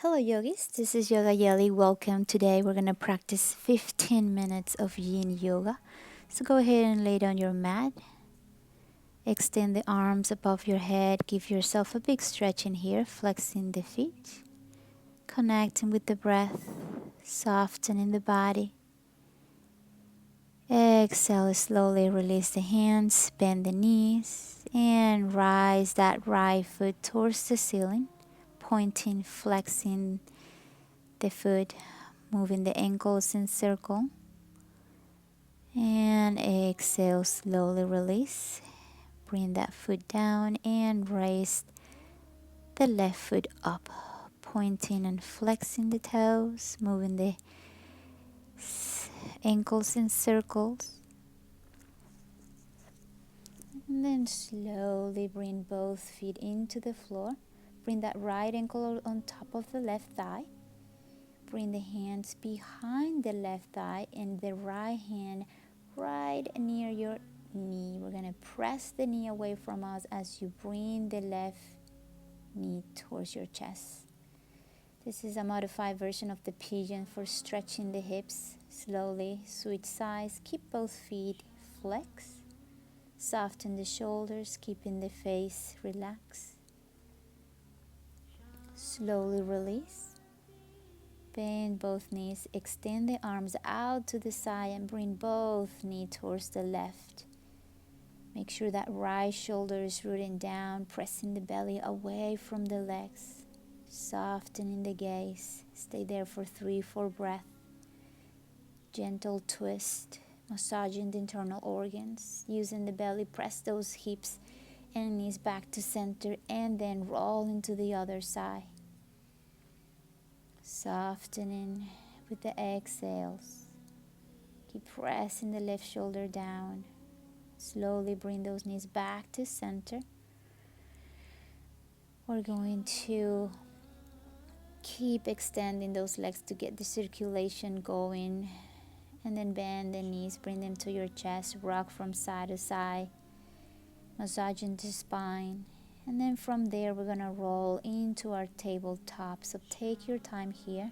Hello yogis, this is YogaYely. Welcome. Today we're going to practice 15 minutes of Yin Yoga. So go ahead and lay down your mat. Extend the arms above your head. Give yourself a big stretch in here, flexing the feet. Connecting with the breath, softening the body. Exhale, slowly release the hands, bend the knees, and rise that right foot towards the ceiling, pointing, flexing the foot, moving the ankles in circle. And exhale, slowly release. Bring that foot down and raise the left foot up, pointing and flexing the toes, moving the ankles in circles. And then slowly bring both feet into the floor. Bring that right ankle on top of the left thigh. Bring the hands behind the left thigh and the right hand right near your knee. We're going to press the knee away from us as you bring the left knee towards your chest. This is a modified version of the pigeon for stretching the hips. Slowly switch sides. Keep both feet flexed. Soften the shoulders, keeping the face relaxed. Slowly release. Bend both knees. Extend the arms out to the side and bring both knees towards the left. Make sure that right shoulder is rooting down, pressing the belly away from the legs. Softening the gaze. Stay there for 3-4 breaths. Gentle twist. Massaging the internal organs. Using the belly, press those hips and knees back to center and then roll into the other side. Softening with the exhales. Keep pressing the left shoulder down. Slowly bring those knees back to center. We're going to keep extending those legs to get the circulation going. And then bend the knees, bring them to your chest, rock from side to side, massaging the spine. And then from there, we're going to roll into our tabletop. So take your time here.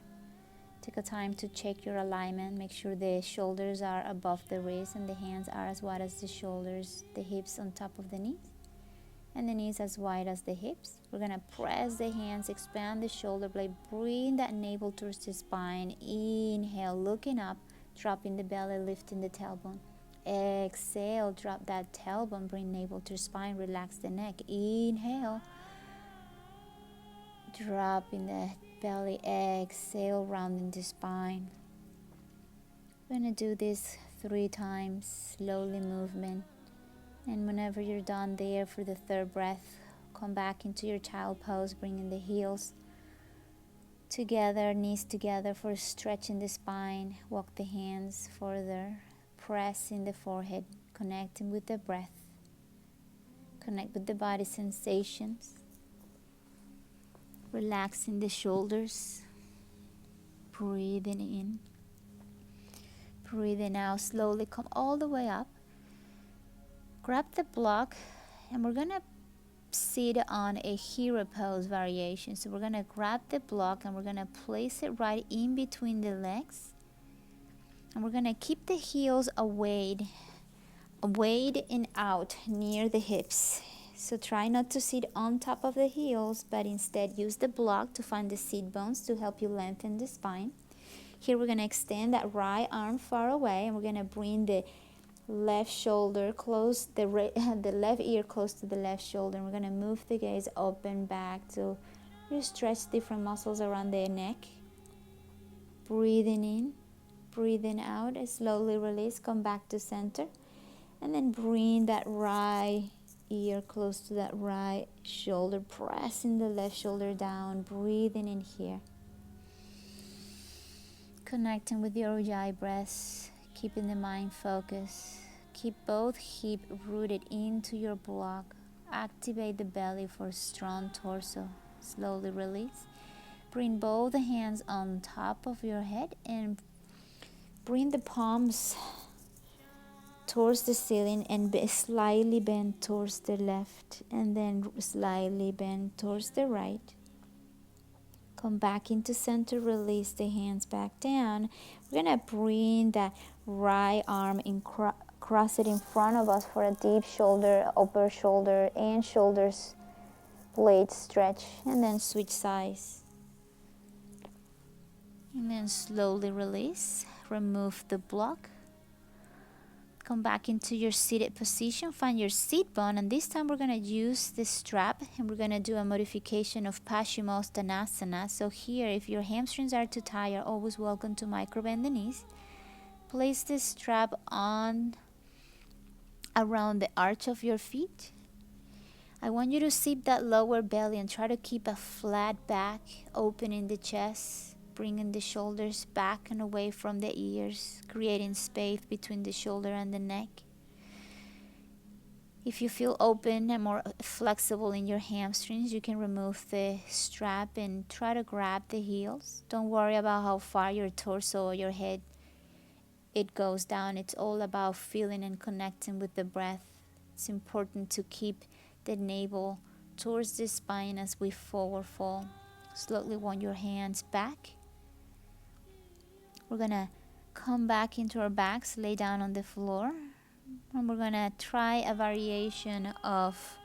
Take a time to check your alignment. Make sure the shoulders are above the wrist and the hands are as wide as the shoulders, the hips on top of the knees, and the knees as wide as the hips. We're going to press the hands, expand the shoulder blade, bring that navel towards the spine. Inhale, looking up. Dropping the belly, lifting the tailbone. Exhale, drop that tailbone, bring navel to spine, relax the neck. Inhale, dropping the belly. Exhale, rounding the spine. We're going to do this 3 times, slowly movement. And whenever you're done there for the 3rd breath, come back into your child pose, bringing the heels together, knees together for stretching the spine. Walk the hands further, pressing the forehead, connecting with the breath. Connect with the body sensations. Relaxing the shoulders. Breathing in. Breathing out. Slowly come all the way up. Grab the block and we're going to sit on a hero pose variation. So we're going to grab the block and we're going to place it right in between the legs, and we're going to keep the heels away and out near the hips. So try not to sit on top of the heels, but instead use the block to find the sit bones to help you lengthen the spine. Here we're going to extend that right arm far away, and we're going to bring the left shoulder close, the left ear close to the left shoulder. And we're going to move the gaze open back to stretch different muscles around the neck. Breathing in, breathing out, slowly release, come back to center. And then bring that right ear close to that right shoulder, pressing the left shoulder down, breathing in here. Connecting with your Ujjayi breaths. Keeping the mind focused. Keep both hips rooted into your block. Activate the belly for strong torso. Slowly release. Bring both the hands on top of your head and bring the palms towards the ceiling and slightly bend towards the left and then slightly bend towards the right. Come back into center, release the hands back down. We're gonna bring that right arm in cross it in front of us for a deep shoulder, upper shoulder and shoulders blade stretch, and then switch sides. And then slowly release, remove the block. Come back into your seated position, find your seat bone, and this time we're going to use the strap and we're going to do a modification of Paschimottanasana. So here, if your hamstrings are too tight, you're always welcome to micro bend the knees. Place the strap on around the arch of your feet. I want you to sip that lower belly and try to keep a flat back, opening the chest. Bringing the shoulders back and away from the ears, creating space between the shoulder and the neck. If you feel open and more flexible in your hamstrings, you can remove the strap and try to grab the heels. Don't worry about how far your torso or your head it goes down. It's all about feeling and connecting with the breath. It's important to keep the navel towards the spine as we forward fold. Slowly want your hands back. We're gonna come back into our backs, lay down on the floor, and we're gonna try a variation of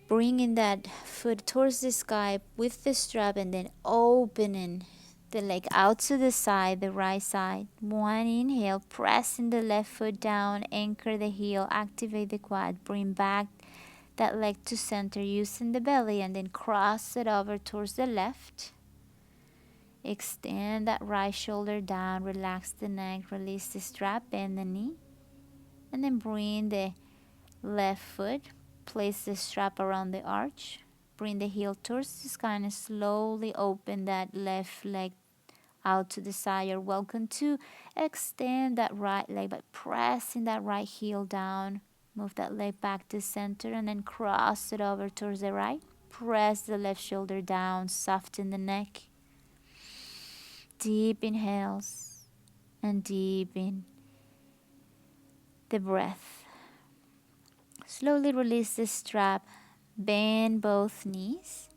bringing that foot towards the sky with the strap and then opening the leg out to the side, the right side. One inhale, pressing the left foot down, anchor the heel, activate the quad, bring back that leg to center using the belly, and then cross it over towards the left. Extend that right shoulder down, relax the neck, release the strap, bend the knee. And then bring the left foot, place the strap around the arch. Bring the heel towards the sky and slowly open that left leg out to the side. You're welcome to extend that right leg by pressing that right heel down. Move that leg back to center and then cross it over towards the right. Press the left shoulder down, soften the neck. Deep inhales and deepen the breath. Slowly release the strap, bend both knees.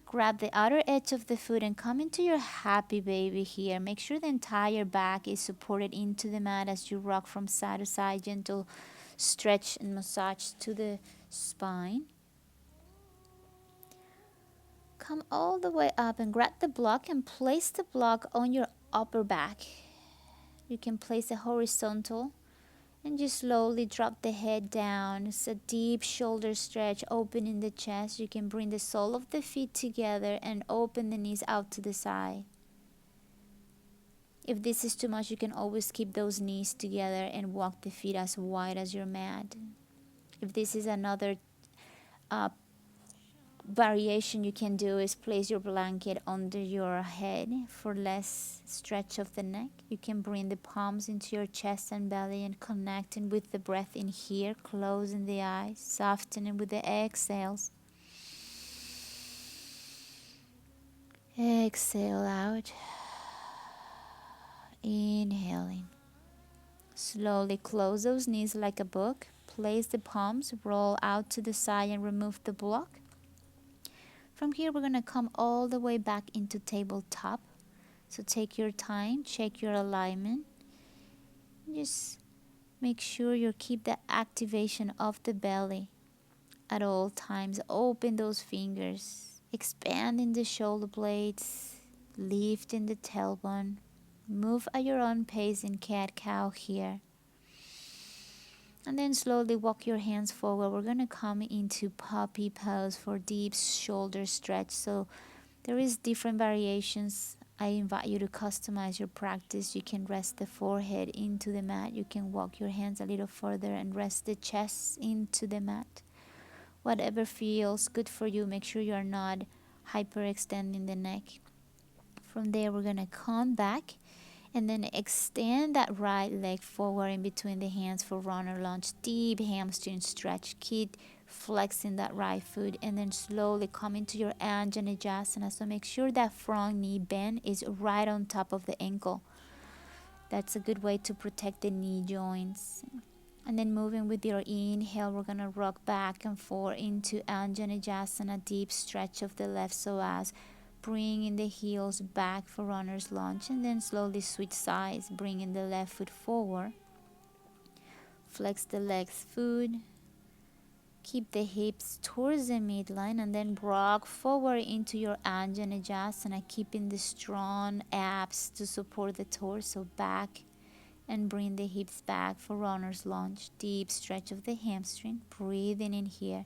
Grab the outer edge of the foot and come into your happy baby here. Make sure the entire back is supported into the mat as you rock from side to side. Gentle stretch and massage to the spine. Come all the way up and grab the block and place the block on your upper back. You can place it horizontal and just slowly drop the head down. It's a deep shoulder stretch, opening the chest. You can bring the sole of the feet together and open the knees out to the side. If this is too much, you can always keep those knees together and walk the feet as wide as your mat. If this is another variation you can do is place your blanket under your head for less stretch of the neck. You can bring the palms into your chest and belly and connecting with the breath in here, closing the eyes, softening with the exhales. Exhale out. Inhaling. Slowly close those knees like a book. Place the palms, roll out to the side and remove the block. From here, we're going to come all the way back into tabletop. So take your time, check your alignment. Just make sure you keep the activation of the belly at all times. Open those fingers, expanding the shoulder blades, lifting the tailbone. Move at your own pace in cat-cow here. And then slowly walk your hands forward. We're going to come into puppy pose for deep shoulder stretch. So there is different variations. I invite you to customize your practice. You can rest the forehead into the mat. You can walk your hands a little further and rest the chest into the mat. Whatever feels good for you. Make sure you are not hyperextending the neck. From there, we're going to come back. And then extend that right leg forward in between the hands for runner lunge. Deep hamstring stretch. Keep flexing that right foot. And then slowly come into your Anjaneyasana. So make sure that front knee bend is right on top of the ankle. That's a good way to protect the knee joints. And then moving with your inhale, we're gonna rock back and forth into Anjaneyasana, deep stretch of the left psoas, bringing the heels back for runner's lunge, and then slowly switch sides, bringing the left foot forward. Flex the legs foot. Keep the hips towards the midline, and then rock forward into your Anjaneyasana, keeping the strong abs to support the torso back, and bring the hips back for runner's lunge. Deep stretch of the hamstring. Breathing in here.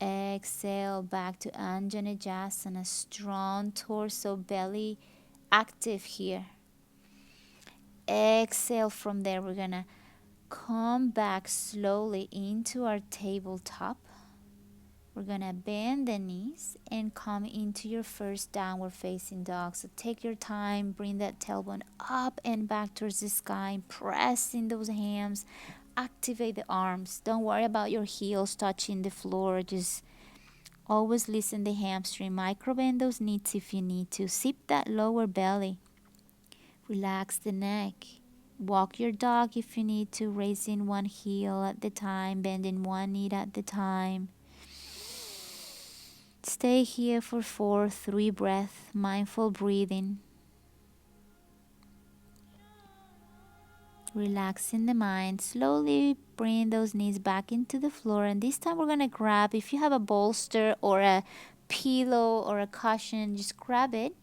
Exhale back to Anjaneyasana. Strong torso, belly active here. Exhale from there. We're gonna come back slowly into our tabletop. We're gonna bend the knees and come into your first downward facing dog. So take your time, bring that tailbone up and back towards the sky, pressing those hams, activate the arms. Don't worry about your heels touching the floor. Just always listen the hamstring. Micro bend those knees if you need to. Sip that lower belly. Relax the neck. Walk your dog if you need to, raising one heel at the time, bending one knee at the time. Stay here for 4, 3 breaths, mindful breathing. Relaxing the mind. Slowly bring those knees back into the floor. And this time we're going to grab, if you have a bolster or a pillow or a cushion, just grab it.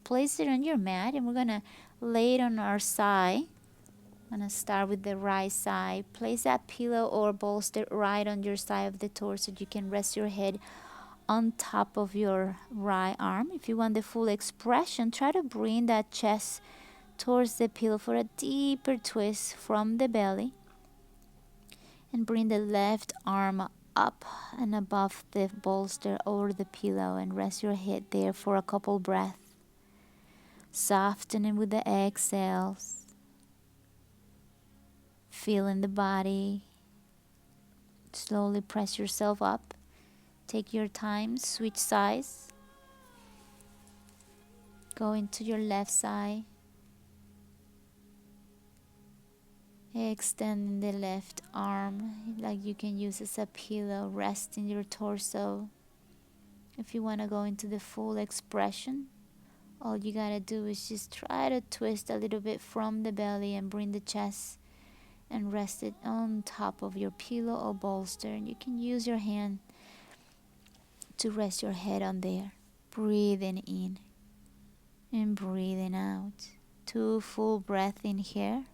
Place it on your mat and we're going to lay it on our side. I'm going to start with the right side. Place that pillow or bolster right on your side of the torso so you can rest your head on top of your right arm. If you want the full expression, try to bring that chest towards the pillow for a deeper twist from the belly. And bring the left arm up and above the bolster or the pillow and rest your head there for a couple breaths. Softening with the exhales. Feeling the body. Slowly press yourself up. Take your time, switch sides. Go into your left side. Extend the left arm like you can use as a pillow, resting your torso. If you want to go into the full expression, all you gotta do is just try to twist a little bit from the belly and bring the chest and rest it on top of your pillow or bolster. And you can use your hand to rest your head on there. Breathing in and breathing out. 2 full breaths in here.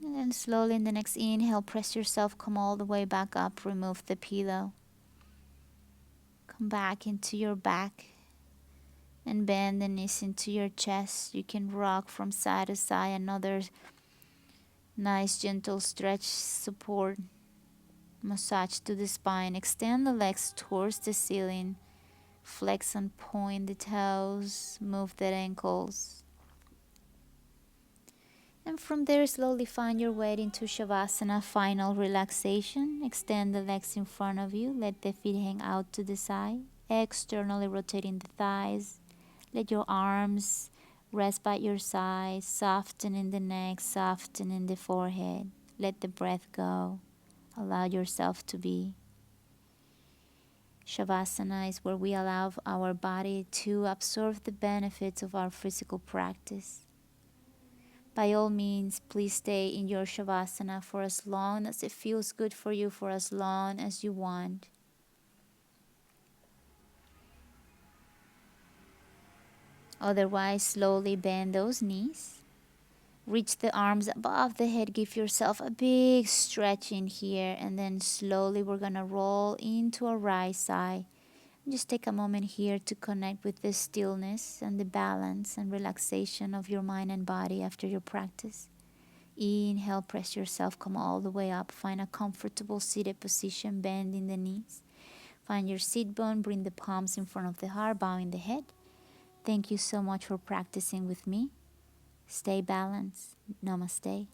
And then slowly in the next inhale, press yourself, come all the way back up, remove the pillow. Come back into your back and bend the knees into your chest. You can rock from side to side. Another nice gentle stretch, support, massage to the spine. Extend the legs towards the ceiling. Flex and point the toes. Move the ankles. And from there, slowly find your way into Shavasana, final relaxation. Extend the legs in front of you. Let the feet hang out to the side. Externally rotating the thighs. Let your arms rest by your side. Soften in the neck, soften in the forehead. Let the breath go. Allow yourself to be. Shavasana is where we allow our body to absorb the benefits of our physical practice. By all means, please stay in your Shavasana for as long as it feels good for you, for as long as you want. Otherwise, slowly bend those knees. Reach the arms above the head. Give yourself a big stretch in here. And then slowly we're going to roll into our right side. Just take a moment here to connect with the stillness and the balance and relaxation of your mind and body after your practice. Inhale, press yourself, come all the way up. Find a comfortable seated position, bending the knees. Find your seat bone, bring the palms in front of the heart, bowing the head. Thank you so much for practicing with me. Stay balanced. Namaste.